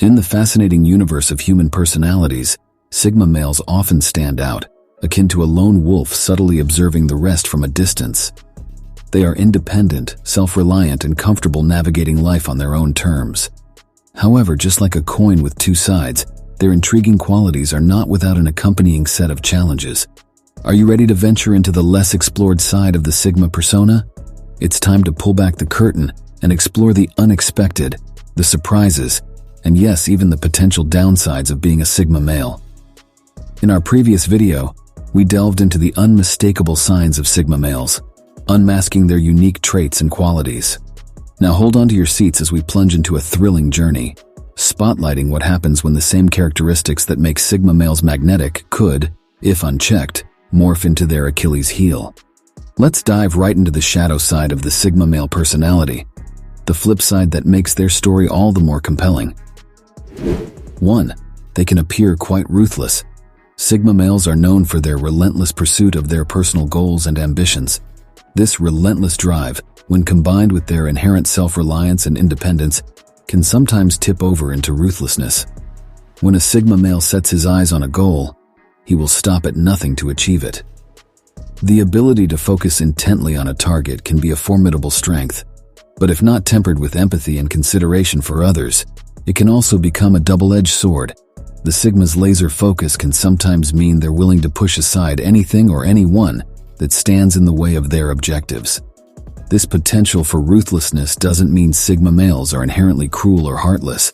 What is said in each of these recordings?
In the fascinating universe of human personalities, Sigma males often stand out, akin to a lone wolf subtly observing the rest from a distance. They are independent, self-reliant, and comfortable navigating life on their own terms. However, just like a coin with two sides, their intriguing qualities are not without an accompanying set of challenges. Are you ready to venture into the less explored side of the Sigma persona? It's time to pull back the curtain and explore the unexpected, the surprises, and yes, even the potential downsides of being a Sigma male. In our previous video, we delved into the unmistakable signs of Sigma males, unmasking their unique traits and qualities. Now hold on to your seats as we plunge into a thrilling journey, spotlighting what happens when the same characteristics that make Sigma males magnetic could, if unchecked, morph into their Achilles heel. Let's dive right into the shadow side of the Sigma male personality, the flip side that makes their story all the more compelling. 1. They can appear quite ruthless. Sigma males are known for their relentless pursuit of their personal goals and ambitions. This relentless drive, when combined with their inherent self-reliance and independence, can sometimes tip over into ruthlessness. When a Sigma male sets his eyes on a goal, he will stop at nothing to achieve it. The ability to focus intently on a target can be a formidable strength, but if not tempered with empathy and consideration for others, it can also become a double-edged sword. The Sigma's laser focus can sometimes mean they're willing to push aside anything or anyone that stands in the way of their objectives. This potential for ruthlessness doesn't mean Sigma males are inherently cruel or heartless.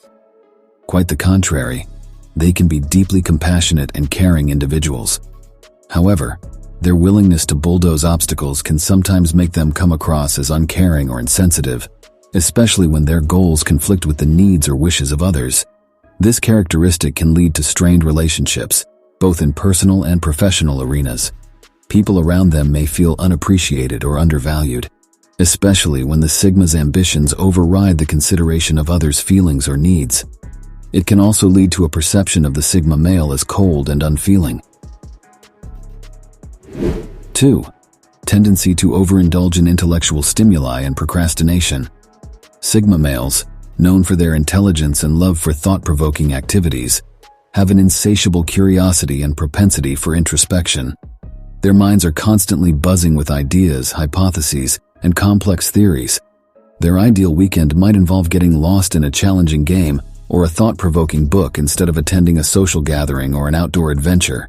Quite the contrary, they can be deeply compassionate and caring individuals. However, their willingness to bulldoze obstacles can sometimes make them come across as uncaring or insensitive, especially when their goals conflict with the needs or wishes of others. This characteristic can lead to strained relationships, both in personal and professional arenas. People around them may feel unappreciated or undervalued, especially when the Sigma's ambitions override the consideration of others' feelings or needs. It can also lead to a perception of the Sigma male as cold and unfeeling. 2. Tendency to overindulge in intellectual stimuli and procrastination. Sigma males, known for their intelligence and love for thought-provoking activities, have an insatiable curiosity and propensity for introspection. Their minds are constantly buzzing with ideas, hypotheses, and complex theories. Their ideal weekend might involve getting lost in a challenging game or a thought-provoking book instead of attending a social gathering or an outdoor adventure.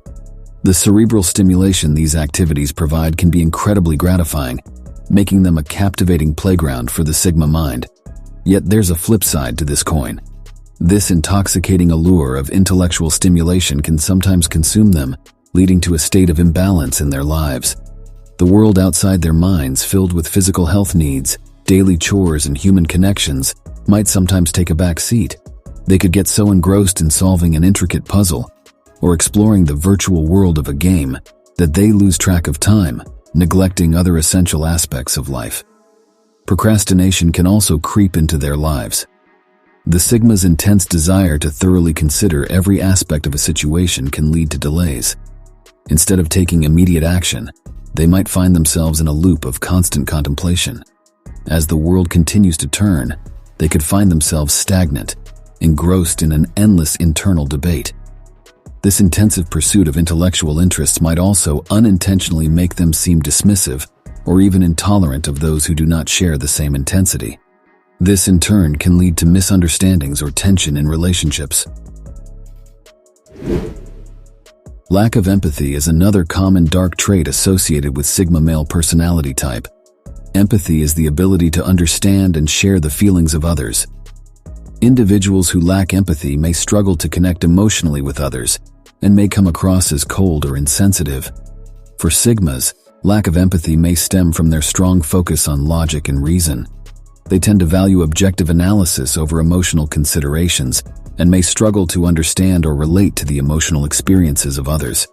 The cerebral stimulation these activities provide can be incredibly gratifying, making them a captivating playground for the Sigma mind. Yet there's a flip side to this coin. This intoxicating allure of intellectual stimulation can sometimes consume them, leading to a state of imbalance in their lives. The world outside their minds, filled with physical health needs, daily chores, and human connections, might sometimes take a back seat. They could get so engrossed in solving an intricate puzzle or exploring the virtual world of a game that they lose track of time, neglecting other essential aspects of life. Procrastination can also creep into their lives. The Sigma's intense desire to thoroughly consider every aspect of a situation can lead to delays. Instead of taking immediate action, they might find themselves in a loop of constant contemplation. As the world continues to turn, they could find themselves stagnant, engrossed in an endless internal debate. This intensive pursuit of intellectual interests might also unintentionally make them seem dismissive or even intolerant of those who do not share the same intensity. This in turn can lead to misunderstandings or tension in relationships. Lack of empathy is another common dark trait associated with Sigma male personality type. Empathy is the ability to understand and share the feelings of others. Individuals who lack empathy may struggle to connect emotionally with others and may come across as cold or insensitive. For Sigmas, lack of empathy may stem from their strong focus on logic and reason. They tend to value objective analysis over emotional considerations and may struggle to understand or relate to the emotional experiences of others.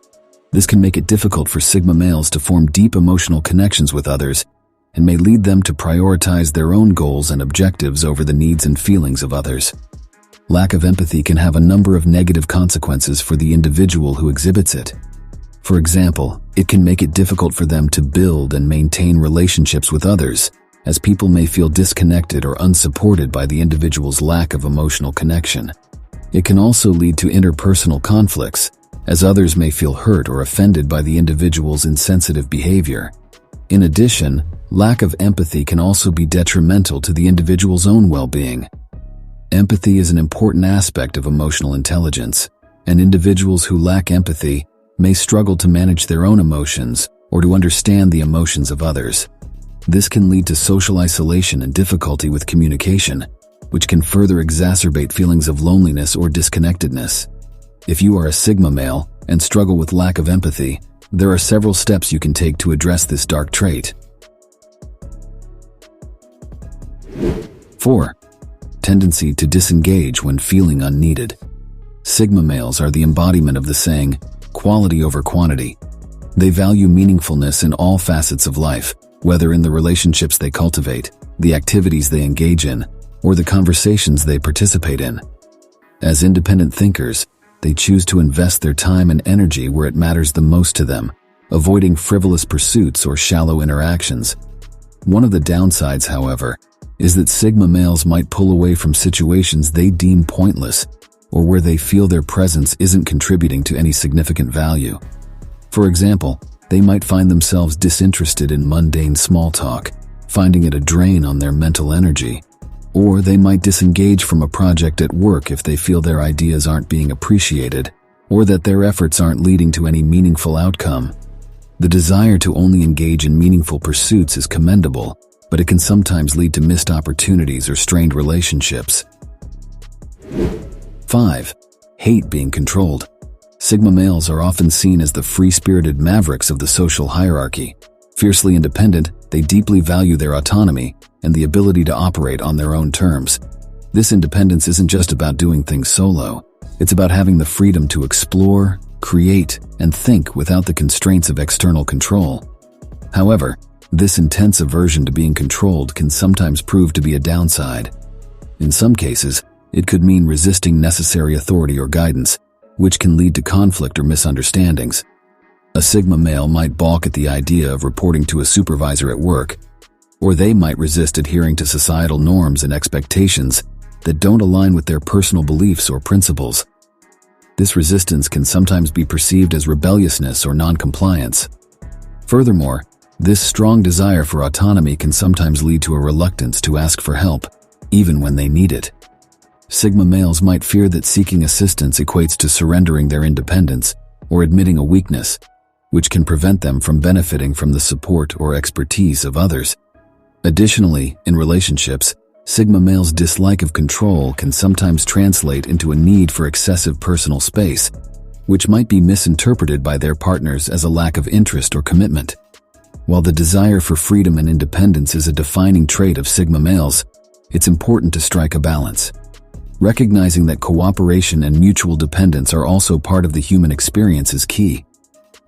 This can make it difficult for Sigma males to form deep emotional connections with others and may lead them to prioritize their own goals and objectives over the needs and feelings of others. Lack of empathy can have a number of negative consequences for the individual who exhibits it. For example, it can make it difficult for them to build and maintain relationships with others, as people may feel disconnected or unsupported by the individual's lack of emotional connection. It can also lead to interpersonal conflicts, as others may feel hurt or offended by the individual's insensitive behavior. In addition, lack of empathy can also be detrimental to the individual's own well-being. Empathy is an important aspect of emotional intelligence, and individuals who lack empathy may struggle to manage their own emotions or to understand the emotions of others. This can lead to social isolation and difficulty with communication, which can further exacerbate feelings of loneliness or disconnectedness. If you are a Sigma male and struggle with lack of empathy, there are several steps you can take to address this dark trait. 4. Tendency to disengage when feeling unneeded. Sigma males are the embodiment of the saying, quality over quantity. They value meaningfulness in all facets of life, whether in the relationships they cultivate, the activities they engage in, or the conversations they participate in. As independent thinkers, they choose to invest their time and energy where it matters the most to them, avoiding frivolous pursuits or shallow interactions. One of the downsides, however, is that Sigma males might pull away from situations they deem pointless or where they feel their presence isn't contributing to any significant value. For example, they might find themselves disinterested in mundane small talk, finding it a drain on their mental energy. Or they might disengage from a project at work if they feel their ideas aren't being appreciated, or that their efforts aren't leading to any meaningful outcome. The desire to only engage in meaningful pursuits is commendable, but it can sometimes lead to missed opportunities or strained relationships. 5. Hate being controlled. Sigma males are often seen as the free-spirited mavericks of the social hierarchy. Fiercely independent, they deeply value their autonomy and the ability to operate on their own terms. This independence isn't just about doing things solo. It's about having the freedom to explore, create, and think without the constraints of external control. However, this intense aversion to being controlled can sometimes prove to be a downside. In some cases, it could mean resisting necessary authority or guidance, which can lead to conflict or misunderstandings. A Sigma male might balk at the idea of reporting to a supervisor at work, or they might resist adhering to societal norms and expectations that don't align with their personal beliefs or principles. This resistance can sometimes be perceived as rebelliousness or non-compliance. Furthermore, this strong desire for autonomy can sometimes lead to a reluctance to ask for help, even when they need it. Sigma males might fear that seeking assistance equates to surrendering their independence or admitting a weakness, which can prevent them from benefiting from the support or expertise of others. Additionally, in relationships, Sigma males' dislike of control can sometimes translate into a need for excessive personal space, which might be misinterpreted by their partners as a lack of interest or commitment. While the desire for freedom and independence is a defining trait of Sigma males, it's important to strike a balance. Recognizing that cooperation and mutual dependence are also part of the human experience is key.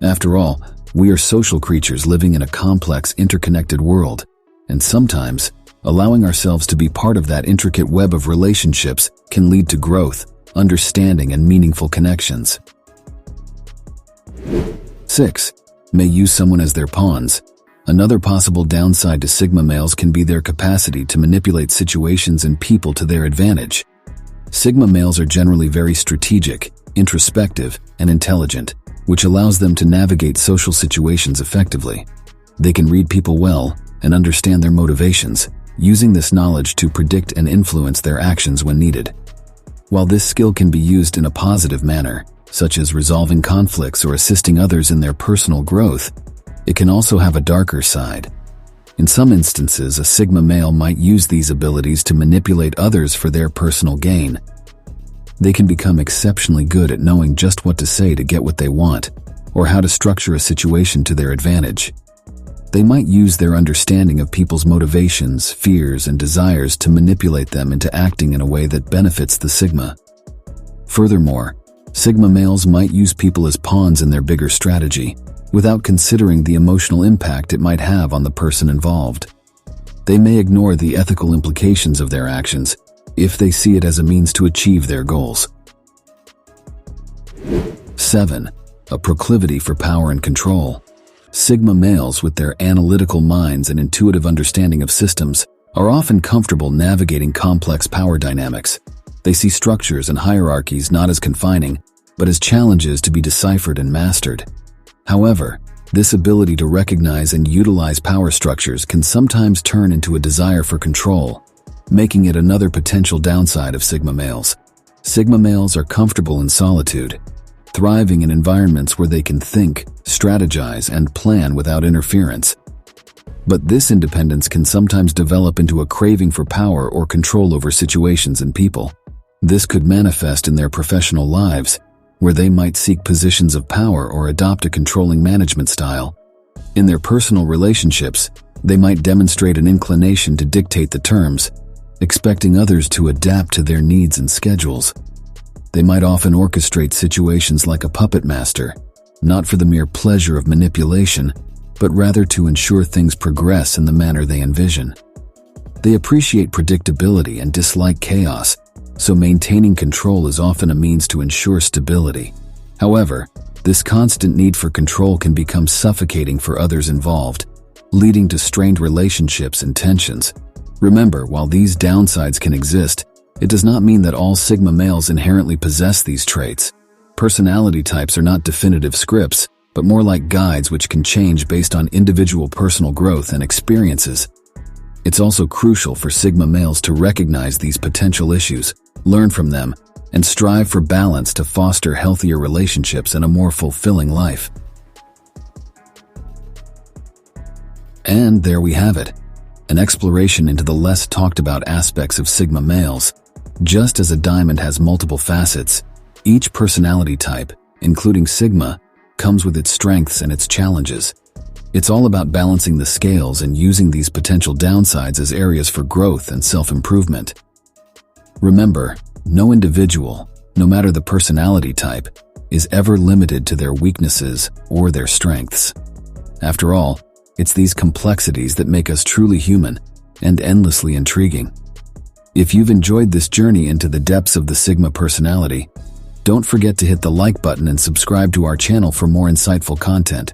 After all, we are social creatures living in a complex, interconnected world, and sometimes, allowing ourselves to be part of that intricate web of relationships can lead to growth, understanding, and meaningful connections. 6. May use someone as their pawns. Another possible downside to Sigma males can be their capacity to manipulate situations and people to their advantage. Sigma males are generally very strategic, introspective, and intelligent, which allows them to navigate social situations effectively. They can read people well and understand their motivations, using this knowledge to predict and influence their actions when needed. While this skill can be used in a positive manner, such as resolving conflicts or assisting others in their personal growth, it can also have a darker side. In some instances, a Sigma male might use these abilities to manipulate others for their personal gain. They can become exceptionally good at knowing just what to say to get what they want, or how to structure a situation to their advantage. They might use their understanding of people's motivations, fears, and desires to manipulate them into acting in a way that benefits the Sigma. Furthermore, Sigma males might use people as pawns in their bigger strategy, without considering the emotional impact it might have on the person involved. They may ignore the ethical implications of their actions if they see it as a means to achieve their goals. 7. A proclivity for power and control. Sigma males, with their analytical minds and intuitive understanding of systems, are often comfortable navigating complex power dynamics. They see structures and hierarchies not as confining, but as challenges to be deciphered and mastered. However, this ability to recognize and utilize power structures can sometimes turn into a desire for control, making it another potential downside of Sigma males. Sigma males are comfortable in solitude, thriving in environments where they can think, strategize, and plan without interference. But this independence can sometimes develop into a craving for power or control over situations and people. This could manifest in their professional lives, where they might seek positions of power or adopt a controlling management style. In their personal relationships, they might demonstrate an inclination to dictate the terms, expecting others to adapt to their needs and schedules. They might often orchestrate situations like a puppet master, not for the mere pleasure of manipulation, but rather to ensure things progress in the manner they envision. They appreciate predictability and dislike chaos, so maintaining control is often a means to ensure stability. However, this constant need for control can become suffocating for others involved, leading to strained relationships and tensions. Remember, while these downsides can exist, it does not mean that all Sigma males inherently possess these traits. Personality types are not definitive scripts, but more like guides which can change based on individual personal growth and experiences. It's also crucial for Sigma males to recognize these potential issues, learn from them, and strive for balance to foster healthier relationships and a more fulfilling life. And there we have it, an exploration into the less talked about aspects of Sigma males. Just as a diamond has multiple facets, each personality type, including Sigma, comes with its strengths and its challenges. It's all about balancing the scales and using these potential downsides as areas for growth and self-improvement. Remember, no individual, no matter the personality type, is ever limited to their weaknesses or their strengths. After all, it's these complexities that make us truly human and endlessly intriguing. If you've enjoyed this journey into the depths of the Sigma personality, don't forget to hit the like button and subscribe to our channel for more insightful content.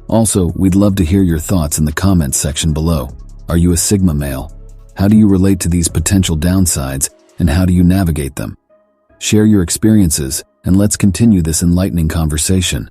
Also, we'd love to hear your thoughts in the comments section below. Are you a Sigma male? How do you relate to these potential downsides, and how do you navigate them? Share your experiences, and let's continue this enlightening conversation.